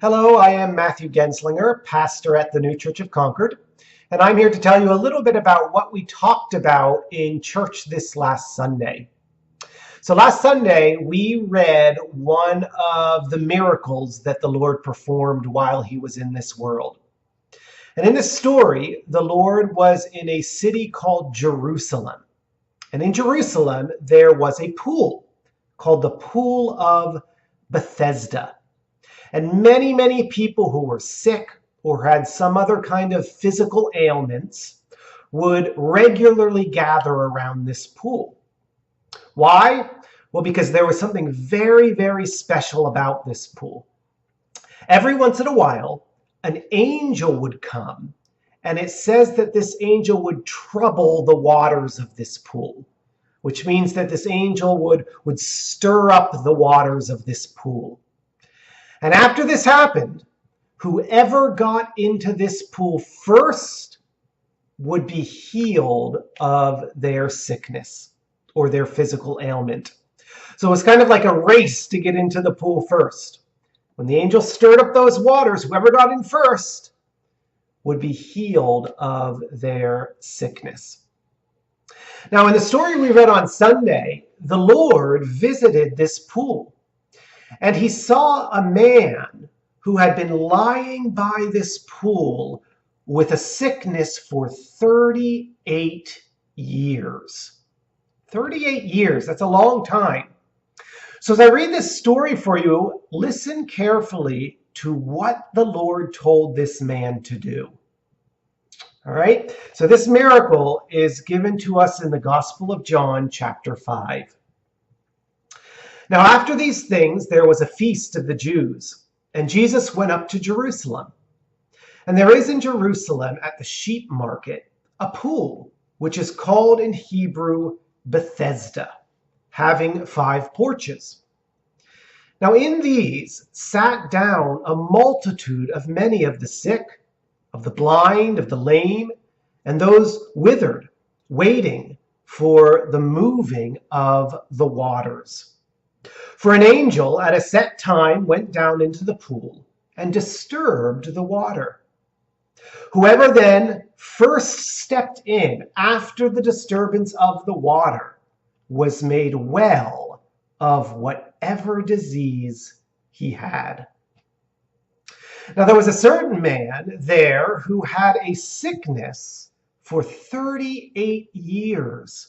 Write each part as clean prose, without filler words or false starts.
Hello, I am Matthew Genslinger, pastor at the New Church of Concord, and I'm here to tell you a little bit about what we talked about in church this last Sunday. So last Sunday, we read one of the miracles that the Lord performed while he was in this world. And in this story, the Lord was in a city called Jerusalem. And in Jerusalem, there was a pool called the Pool of Bethesda. And many people who were sick or had some other kind of physical ailments would regularly gather around this pool. Why? Well, because there was something very special about this pool. Every once in a while, an angel would come, and it says that this angel would trouble the waters of this pool, which means that this angel would stir up the waters of this pool. And after this happened, whoever got into this pool first would be healed of their sickness or their physical ailment. So it was kind of like a race to get into the pool first. When the angel stirred up those waters, whoever got in first would be healed of their sickness. Now, in the story we read on Sunday, the Lord visited this pool. And he saw a man who had been lying by this pool with a sickness for 38 years. 38 years, that's a long time. So as I read this story for you, listen carefully to what the Lord told this man to do. All right, so this miracle is given to us in the Gospel of John, chapter 5. Now, after these things, there was a feast of the Jews, and Jesus went up to Jerusalem. And there is in Jerusalem at the sheep market a pool, which is called in Hebrew Bethesda, having 5 porches. Now, in these sat down a multitude of many of the sick, of the blind, of the lame, and those withered, waiting for the moving of the waters. For an angel at a set time went down into the pool and disturbed the water. Whoever then first stepped in after the disturbance of the water was made well of whatever disease he had. Now there was a certain man there who had a sickness for 38 years.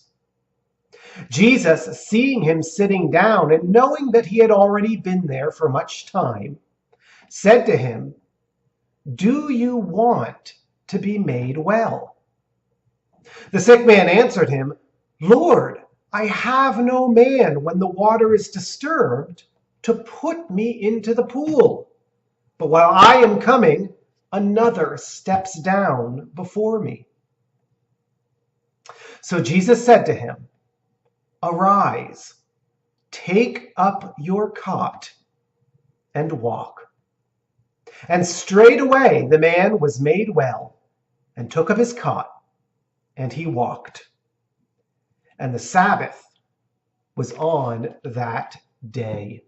Jesus, seeing him sitting down and knowing that he had already been there for much time, said to him, "Do you want to be made well?" The sick man answered him, "Lord, I have no man when the water is disturbed to put me into the pool. But while I am coming, another steps down before me." So Jesus said to him, "Arise, take up your cot, and walk." And straightway the man was made well, and took up his cot, and he walked. And the Sabbath was on that day.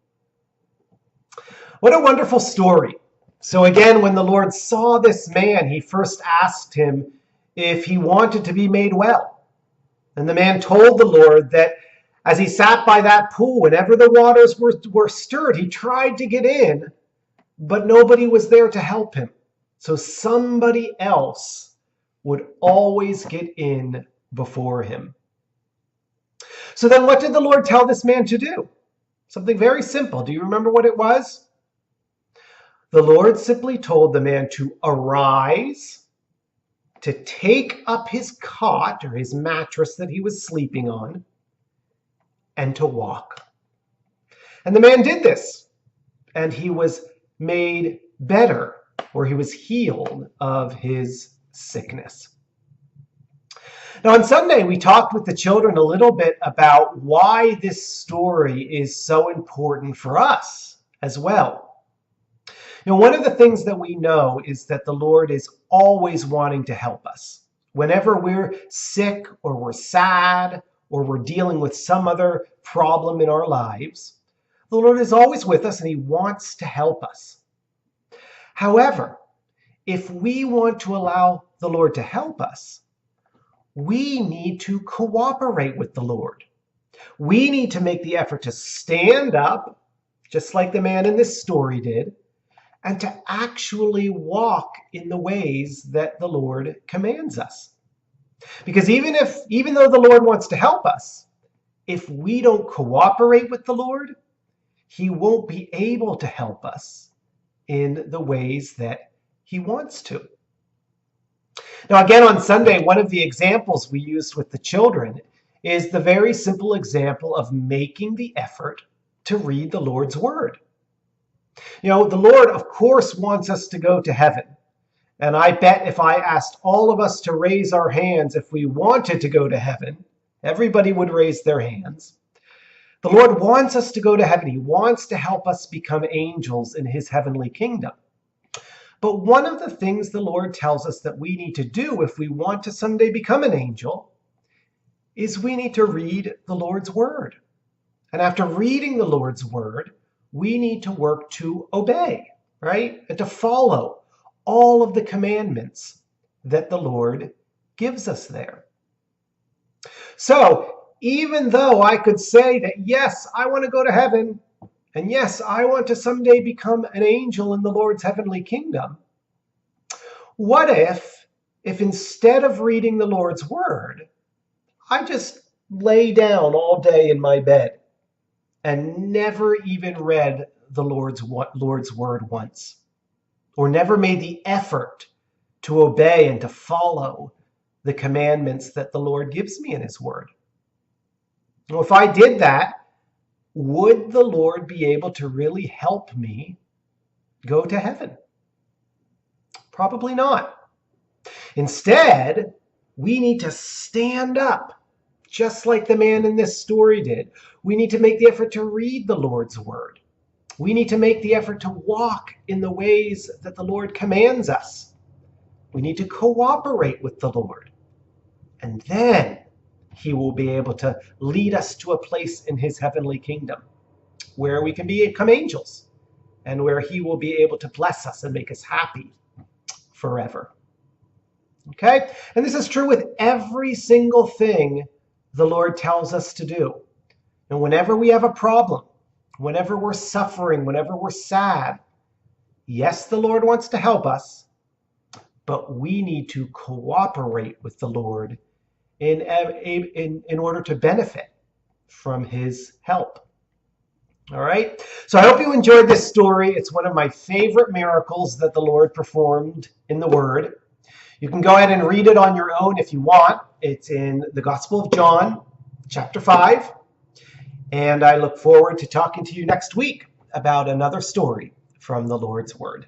What a wonderful story. So again, when the Lord saw this man, he first asked him if he wanted to be made well. And the man told the Lord that as he sat by that pool, whenever the waters were stirred, he tried to get in, but nobody was there to help him. So somebody else would always get in before him. So then what did the Lord tell this man to do? Something very simple. Do you remember what it was? The Lord simply told the man to arise, to take up his cot or his mattress that he was sleeping on, and to walk. And the man did this, and he was made better, or he was healed of his sickness. Now on Sunday, we talked with the children a little bit about why this story is so important for us as well. You know, one of the things that we know is that the Lord is always wanting to help us. Whenever we're sick or we're sad or we're dealing with some other problem in our lives, the Lord is always with us and he wants to help us. However, if we want to allow the Lord to help us, we need to cooperate with the Lord. We need to make the effort to stand up, just like the man in this story did, and to actually walk in the ways that the Lord commands us. Because even though the Lord wants to help us, if we don't cooperate with the Lord, he won't be able to help us in the ways that he wants to. Now, again, on Sunday, one of the examples we used with the children is the very simple example of making the effort to read the Lord's Word. You know, the Lord, of course, wants us to go to heaven. And I bet if I asked all of us to raise our hands if we wanted to go to heaven, everybody would raise their hands. The Lord wants us to go to heaven. He wants to help us become angels in his heavenly kingdom. But one of the things the Lord tells us that we need to do if we want to someday become an angel is we need to read the Lord's Word. And after reading the Lord's Word, we need to work to obey, right? And to follow all of the commandments that the Lord gives us there. So, even though I could say that, yes, I want to go to heaven, and yes, I want to someday become an angel in the Lord's heavenly kingdom, what if instead of reading the Lord's Word, I just lay down all day in my bed and never even read the Lord's Word once, or never made the effort to obey and to follow the commandments that the Lord gives me in his Word? Well, if I did that, would the Lord be able to really help me go to heaven? Probably not. Instead, we need to stand up, just like the man in this story did. We need to make the effort to read the Lord's Word. We need to make the effort to walk in the ways that the Lord commands us. We need to cooperate with the Lord. And then he will be able to lead us to a place in his heavenly kingdom where we can become angels and where he will be able to bless us and make us happy forever. Okay? And this is true with every single thing the Lord tells us to do. And whenever we have a problem, whenever we're suffering, whenever we're sad, yes, the Lord wants to help us, but we need to cooperate with the Lord in order to benefit from his help. All right? So I hope you enjoyed this story. It's one of my favorite miracles that the Lord performed in the Word. You can go ahead and read it on your own if you want. It's in the Gospel of John, chapter 5. And I look forward to talking to you next week about another story from the Lord's Word.